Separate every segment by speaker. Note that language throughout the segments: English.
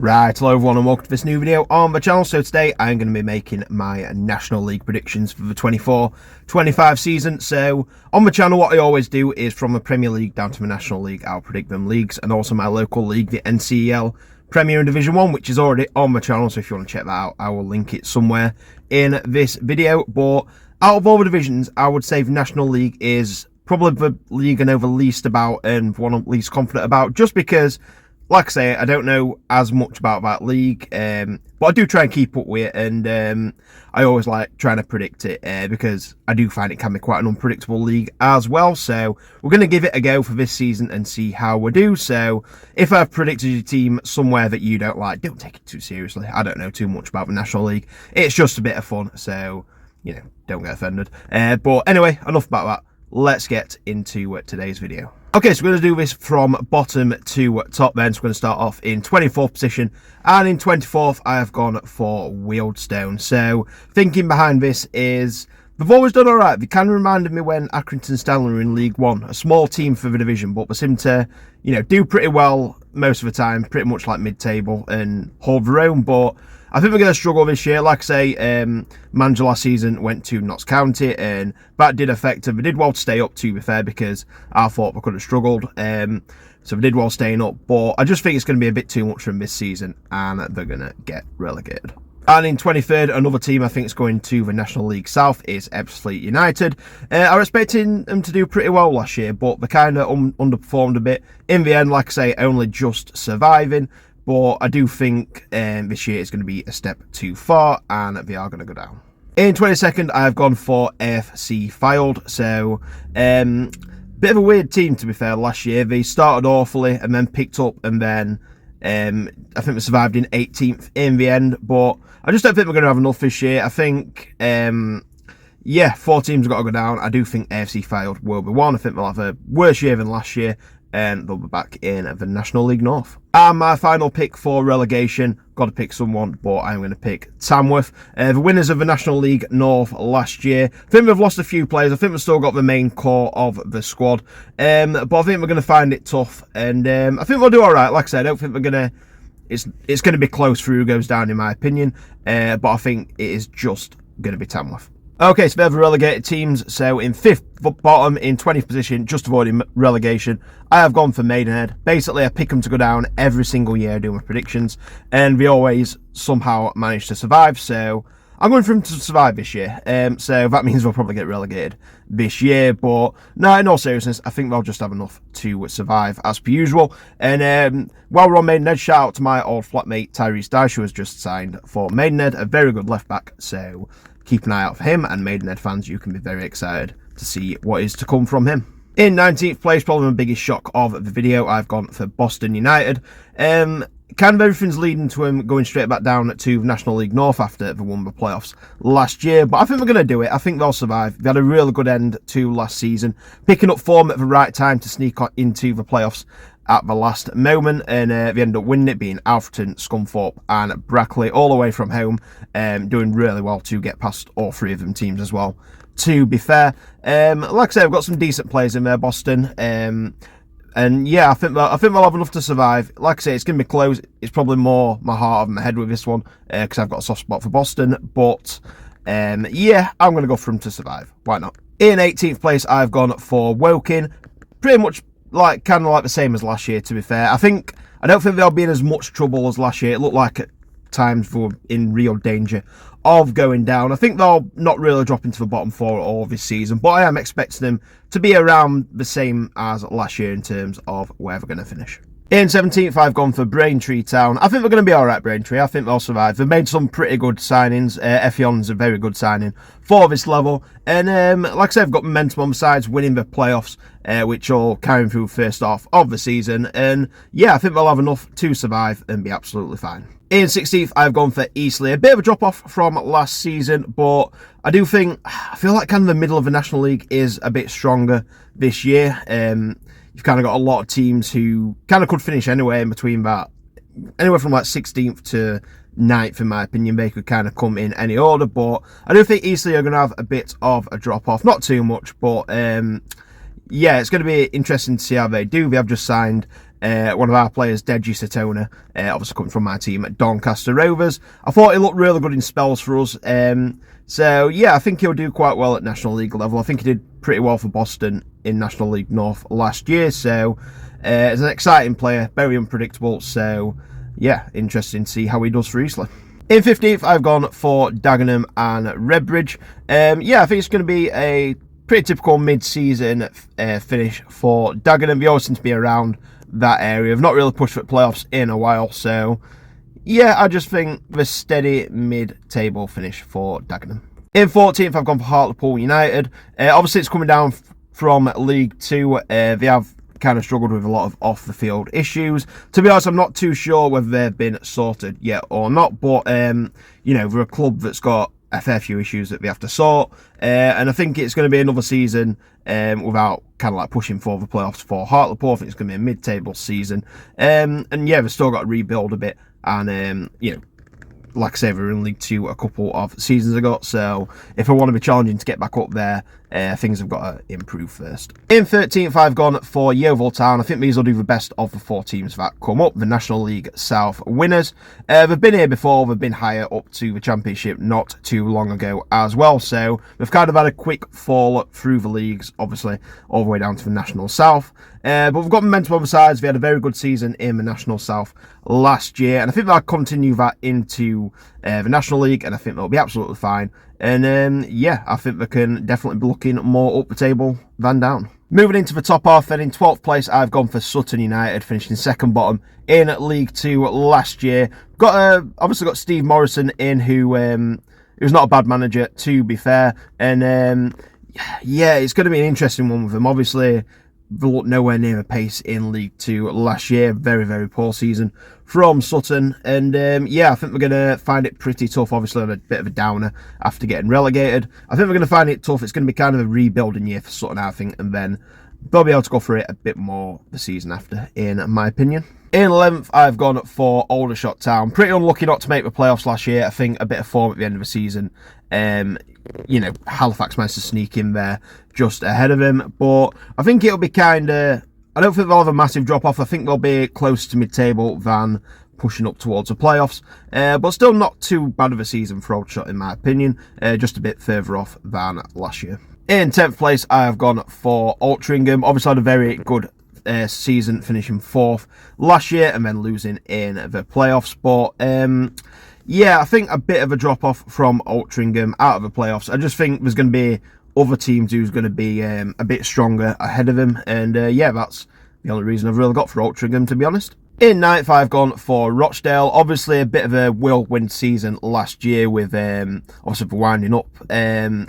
Speaker 1: Right, hello everyone and welcome to this new video on the channel. So today I'm going to be making my National League predictions for the 24-25 season. So on the channel what I always do is from the Premier League down to the National League, I'll predict them leagues, and also my local league, the NCEL Premier and Division 1, which is already on the channel. So if you want to check that out, I will link it somewhere in this video. But out of all the divisions, I would say the National League is probably the league I know the least about and one I'm least confident about, just because, like I say, I don't know as much about that league, but I do try and keep up with it, and I always like trying to predict it because I do find it can be quite an unpredictable league as well. So we're going to give it a go for this season and see how we do. So if I've predicted your team somewhere that you don't like, don't take it too seriously. I don't know too much about the National League. It's just a bit of fun, so, you know, don't get offended. But anyway, enough about that. Let's get into today's video. Okay, so we're going to do this from bottom to top then. So we're going to start off in 24th position. And in 24th, I have gone for Wealdstone. So thinking behind this is, they've always done all right. They kind of reminded me when Accrington Stanley were in League One. A small team for the division, but they seem to, you know, do pretty well most of the time. Pretty much like mid-table and hold their own. But I think we're going to struggle this year. Like I say, manager last season went to Notts County, and that did affect them. They did well to stay up, to be fair, because I thought they could have struggled. So they did well staying up, but I just think it's going to be a bit too much from this season, and they're going to get relegated. And in 23rd, another team I think is going to the National League South is Ebbsfleet United. I was expecting them to do pretty well last year, but they kind of underperformed a bit. In the end, like I say, only just surviving. But I do think this year is going to be a step too far, and they are going to go down. In 22nd, I've gone for AFC Fylde. So, bit of a weird team, to be fair, last year. They started awfully and then picked up, and then I think they survived in 18th in the end. But I just don't think we're going to have enough this year. I think, yeah, 4 teams have got to go down. I do think AFC Fylde will be one. I think they'll have a worse year than last year, and they'll be back in the National League North. And my final pick for relegation, got to pick someone, but I'm going to pick Tamworth. The winners of the National League North last year. I think we've lost a few players. I think we've still got the main core of the squad. But I think we're going to find it tough. And I think we'll do all right. Like I said, I don't think we're going to... It's going to be close for who goes down, in my opinion. But I think it is just going to be Tamworth. Okay, so they're the relegated teams. So in 5th bottom, in 20th position, just avoiding relegation, I have gone for Maidenhead. Basically, I pick them to go down every single year, I do my predictions, and they always somehow manage to survive. So I'm going for them to survive this year. So that means we'll probably get relegated this year. But no, in all seriousness, I think they'll just have enough to survive as per usual. And while we're on Maidenhead, shout out to my old flatmate Tyrese Dyche, who has just signed for Maidenhead, a very good left back. So keep an eye out for him, and Maidenhead fans, you can be very excited to see what is to come from him. In 19th place, probably my biggest shock of the video, I've gone for Boston United. Kind of everything's leading to him going straight back down to National League North after they won the playoffs last year. But I think we're going to do it. I think they'll survive. They had a really good end to last season, picking up form at the right time to sneak into the playoffs at the last moment, and they ended up winning it, being Alfreton, Scunthorpe and Brackley, all away from home, doing really well to get past all 3 of them teams as well, to be fair. Like I said, I've got some decent players in there, Boston, and yeah, I think they'll have enough to survive. Like I say, it's going to be close. It's probably more my heart over my head with this one, because I've got a soft spot for Boston, but yeah, I'm going to go for them to survive. Why not? In 18th place, I've gone for Woking. Pretty much kind of like the same as last year, to be fair. I don't think they'll be in as much trouble as last year. It looked like at times they were in real danger of going down. I think they'll not really drop into the bottom 4 at all this season, but I am expecting them to be around the same as last year in terms of where they're going to finish. In 17th, I've gone for Braintree Town. I think they're going to be all right, Braintree. I think they'll survive. They've made some pretty good signings. Effion's a very good signing for this level. And like I said, I've got momentum on the sides, winning the playoffs, which will carry them through first half of the season. And yeah, I think they'll have enough to survive and be absolutely fine. In 16th, I've gone for Eastleigh. A bit of a drop-off from last season, but I feel like kind of the middle of the National League is a bit stronger this year. You've kind of got a lot of teams who kind of could finish anywhere in between that. Anywhere from like 16th to 9th, in my opinion. They could kind of come in any order, but I do think Eastleigh are going to have a bit of a drop-off. Not too much, but yeah, it's going to be interesting to see how they do. They have just signed one of our players, Deji Satona, obviously coming from my team at Doncaster Rovers. I thought he looked really good in spells for us. So, yeah, I think he'll do quite well at National League level. I think he did pretty well for Boston in National League North last year. So, it's an exciting player, very unpredictable. So, yeah, interesting to see how he does for Eastleigh. In 15th, I've gone for Dagenham and Redbridge. Yeah, I think it's going to be a pretty typical mid-season finish for Dagenham. They always seem to be around that area. I've not really pushed for playoffs in a while, so yeah, I just think the steady mid-table finish for Dagenham. In 14th, I've gone for Hartlepool United. Obviously, it's coming down from League 2. They have kind of struggled with a lot of off-the-field issues. To be honest, I'm not too sure whether they've been sorted yet or not, but, you know, they're a club that's got a fair few issues that they have to sort, and I think it's going to be another season without kind of like pushing for the playoffs for Hartlepool. I think it's going to be a mid-table season, and yeah, they've still got to rebuild a bit, and you know, like I say, they were in League 2 a couple of seasons ago, so if I want to be challenging to get back up there, things have got to improve first. In 13th, I've gone for Yeovil Town. I think these will do the best of the 4 teams that come up, the National League South winners. They've been here before, they've been higher up to the Championship not too long ago as well, so they've kind of had a quick fall through the leagues, obviously, all the way down to the National South. But we've got momentum on the sides. They had a very good season in the National South last year, and I think they'll continue that into the National League, and I think they'll be absolutely fine. And yeah, I think they can definitely be looking more up the table than down. Moving into the top half, then in 12th place, I've gone for Sutton United, finishing second bottom in League 2 last year. Obviously got Steve Morrison in, who's not a bad manager, to be fair. And yeah, it's going to be an interesting one with him. Obviously, they looked nowhere near a pace in League 2 last year. Very, very poor season from Sutton. And yeah, I think we're going to find it pretty tough, obviously on a bit of a downer after getting relegated. I think we're going to find it tough. It's going to be kind of a rebuilding year for Sutton, I think, and then they'll be able to go for it a bit more the season after, in my opinion. In 11th, I've gone for Aldershot Town. Pretty unlucky not to make the playoffs last year. I think a bit of form at the end of the season. You know, Halifax managed to sneak in there just ahead of him. But I think it'll be kind of... I don't think they'll have a massive drop-off. I think they'll be closer to mid-table than pushing up towards the playoffs. But still not too bad of a season for Aldershot, in my opinion. Just a bit further off than last year. In 10th place, I have gone for Altrincham. Obviously had a very good season, finishing 4th last year and then losing in the playoffs. But yeah, I think a bit of a drop-off from Altrincham out of the playoffs. I just think there's going to be other teams who's going to be a bit stronger ahead of him. And yeah, that's the only reason I've really got for Altrincham, to be honest. In 9th, I've gone for Rochdale. Obviously, a bit of a whirlwind season last year with, obviously, for winding up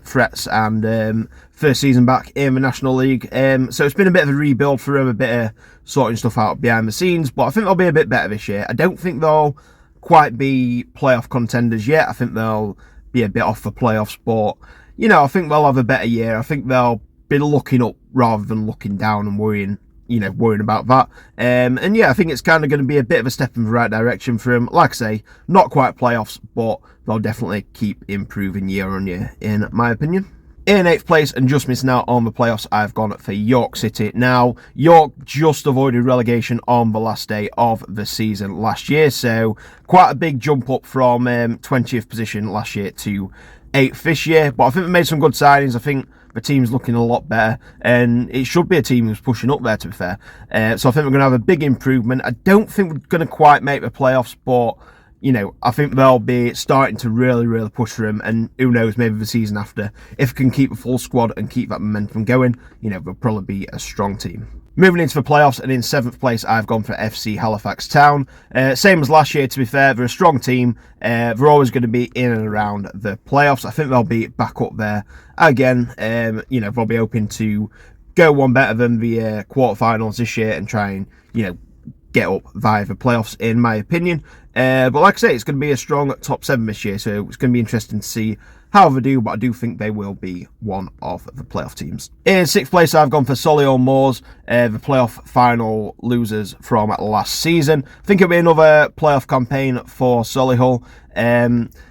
Speaker 1: threats and first season back in the National League. So it's been a bit of a rebuild for them, a bit of sorting stuff out behind the scenes. But I think they'll be a bit better this year. I don't think they'll quite be playoff contenders yet. I think they'll be a bit off the playoffs. But, you know, I think they'll have a better year. I think they'll be looking up rather than looking down and worrying about that. And yeah, I think it's kind of going to be a bit of a step in the right direction for him. Like I say, not quite playoffs, but they'll definitely keep improving year on year, in my opinion. In 8th place and just missing out on the playoffs, I've gone for York City. Now, York just avoided relegation on the last day of the season last year, so quite a big jump up from 20th position last year to 8th this year. But I think we made some good signings. I think the team's looking a lot better, and it should be a team who's pushing up there, to be fair. So I think we're going to have a big improvement. I don't think we're going to quite make the playoffs, but, you know, I think they'll be starting to really, really push for him, and who knows, maybe the season after, if we can keep a full squad and keep that momentum going, you know, they'll probably be a strong team. Moving into the playoffs, and in 7th place, I've gone for FC Halifax Town. Same as last year, to be fair. They're a strong team. They're always going to be in and around the playoffs. I think they'll be back up there again. You know, they'll be hoping to go one better than the quarterfinals this year and try and, you know, get up via the playoffs, in my opinion. But like I say, it's going to be a strong top 7 this year, so it's going to be interesting to see how they do, but I do think they will be one of the playoff teams. In 6th place, I've gone for Solihull Moors, the playoff final losers from last season. I think it'll be another playoff campaign for Solihull.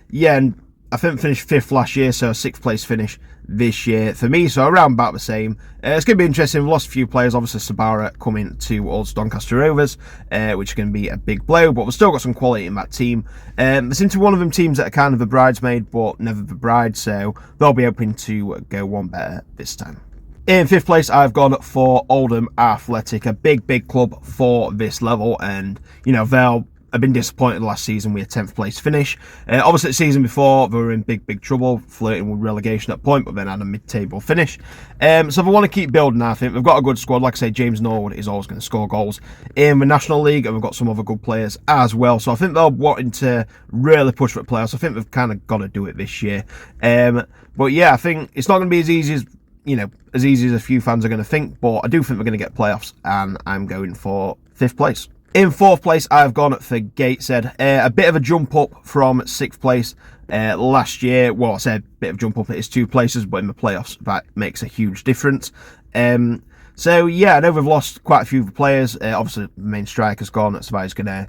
Speaker 1: Yeah, and I think finished 5th last year, so a 6th place finish this year for me, so around about the same. It's going to be interesting. We've lost a few players, obviously Sabara coming to us, Doncaster Rovers, which is going to be a big blow, but we've still got some quality in that team. There seems to be one of them teams that are kind of a bridesmaid, but never the bride, so they'll be hoping to go one better this time. In 5th place, I've gone for Oldham Athletic, a big club for this level, and, you know, I've been disappointed last season with a 10th place finish. Obviously, the season before, they were in big trouble, flirting with relegation at that point, but then had a mid-table finish. So they want to keep building, I think. They've got a good squad. Like I say, James Norwood is always going to score goals in the National League, and we've got some other good players as well. So I think they're wanting to really push for the playoffs. I think they've kind of got to do it this year. But yeah, I think it's not going to be as easy as, you know, as easy as a few fans are going to think, but I do think we're going to get playoffs, and I'm going for 5th place. In 4th place, I've gone for Gateshead. A bit of a jump up from 6th place last year. Well, I say a bit of a jump up, it is 2 places, but in the playoffs, that makes a huge difference. So, yeah, I know we've lost quite a few of the players. Obviously, the main striker's gone, so it's going to,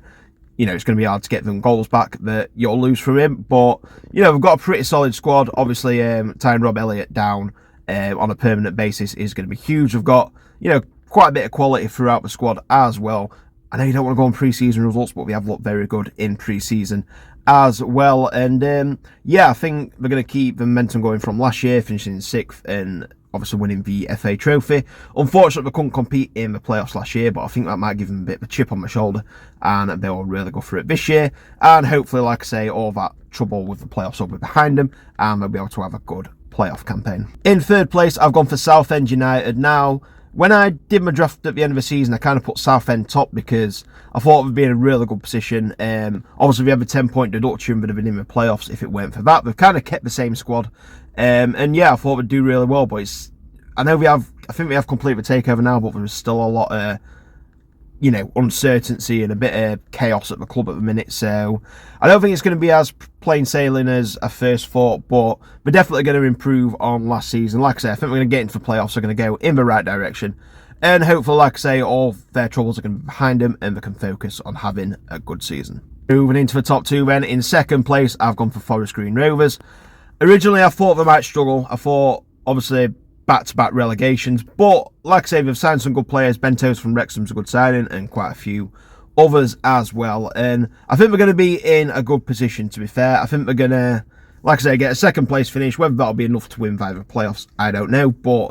Speaker 1: you know, it's going to be hard to get them goals back that you'll lose from him. But, you know, we've got a pretty solid squad. Obviously, tying Rob Elliott down on a permanent basis is going to be huge. We've got, you know, quite a bit of quality throughout the squad as well. I know you don't want to go on pre-season results, but we have looked very good in pre-season as well. And yeah, I think they're going to keep the momentum going from last year, finishing 6th and obviously winning the FA Trophy. Unfortunately, they couldn't compete in the playoffs last year, but I think that might give them a bit of a chip on the shoulder, and they'll really go for it this year. And hopefully, like I say, all that trouble with the playoffs will be behind them, and they'll be able to have a good playoff campaign. In 3rd place, I've gone for Southend United. Now, when I did my draft at the end of the season, I kind of put Southend top because I thought we'd be in a really good position. Obviously, we have a 10-point deduction, but have been in the playoffs if it weren't for that. We've kind of kept the same squad. And yeah, I thought we'd do really well, but I think we have completed the takeover now, but there's still a lot of, you know, uncertainty and a bit of chaos at the club at the minute. So I don't think it's going to be as plain sailing as I first thought, but we're definitely going to improve on last season. Like I say, I think we're going to get into the playoffs. We're going to go in the right direction. And hopefully, like I say, all their troubles are going to be behind them and they can focus on having a good season. Moving into the top 2 then, in 2nd place, I've gone for Forest Green Rovers. Originally, I thought they might struggle. I thought, obviously, back-to-back relegations, but like I say, they've signed some good players. Bentos from Wrexham's a good signing, and quite a few others as well. And I think we're going to be in a good position, to be fair. I think we're going to, like I say, get a 2nd place finish. Whether that'll be enough to win via the playoffs, I don't know. But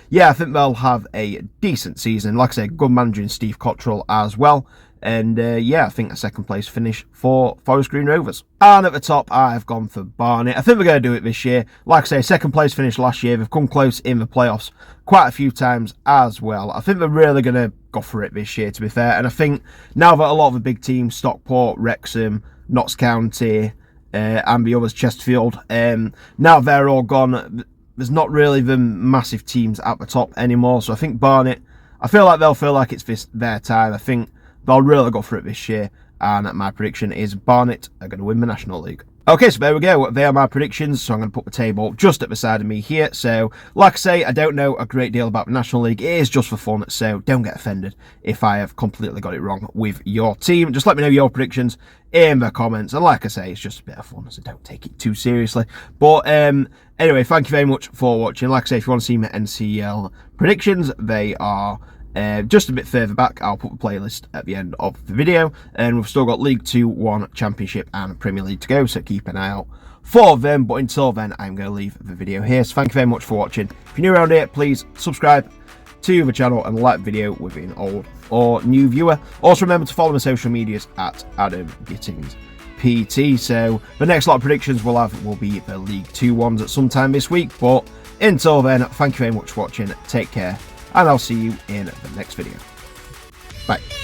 Speaker 1: yeah, I think they'll have a decent season. Like I say, good manager in Steve Cottrell as well. And yeah, I think a 2nd place finish for Forest Green Rovers. And at the top, I've gone for Barnet. I think we're going to do it this year. Like I say, 2nd place finish last year. They've come close in the playoffs quite a few times as well. I think they're really going to go for it this year, to be fair. And I think now that a lot of the big teams, Stockport, Wrexham, Notts County, and the others, Chesterfield, now they're all gone, there's not really the massive teams at the top anymore. So I think Barnet, I feel like they'll feel like it's their time. I think they'll really go for it this year, and my prediction is Barnet are going to win the National League. Okay, so there we go. They are my predictions, so I'm going to put the table just at the side of me here. So, like I say, I don't know a great deal about the National League. It is just for fun, so don't get offended if I have completely got it wrong with your team. Just let me know your predictions in the comments. And like I say, it's just a bit of fun, so don't take it too seriously. But anyway, thank you very much for watching. Like I say, if you want to see my NCL predictions, they are just a bit further back. I'll put the playlist at the end of the video, and we've still got League 2, 1, Championship and Premier League to go, so keep an eye out for them. But until then, I'm going to leave the video here, so thank you very much for watching. If you're new around here, please subscribe to the channel and like the video with an old or new viewer. Also remember to follow my social medias at Adam Gittings PT. So the next lot of predictions we'll have will be the League 2 ones at some time this week. But until then, thank you very much for watching. Take care, and I'll see you in the next video. Bye.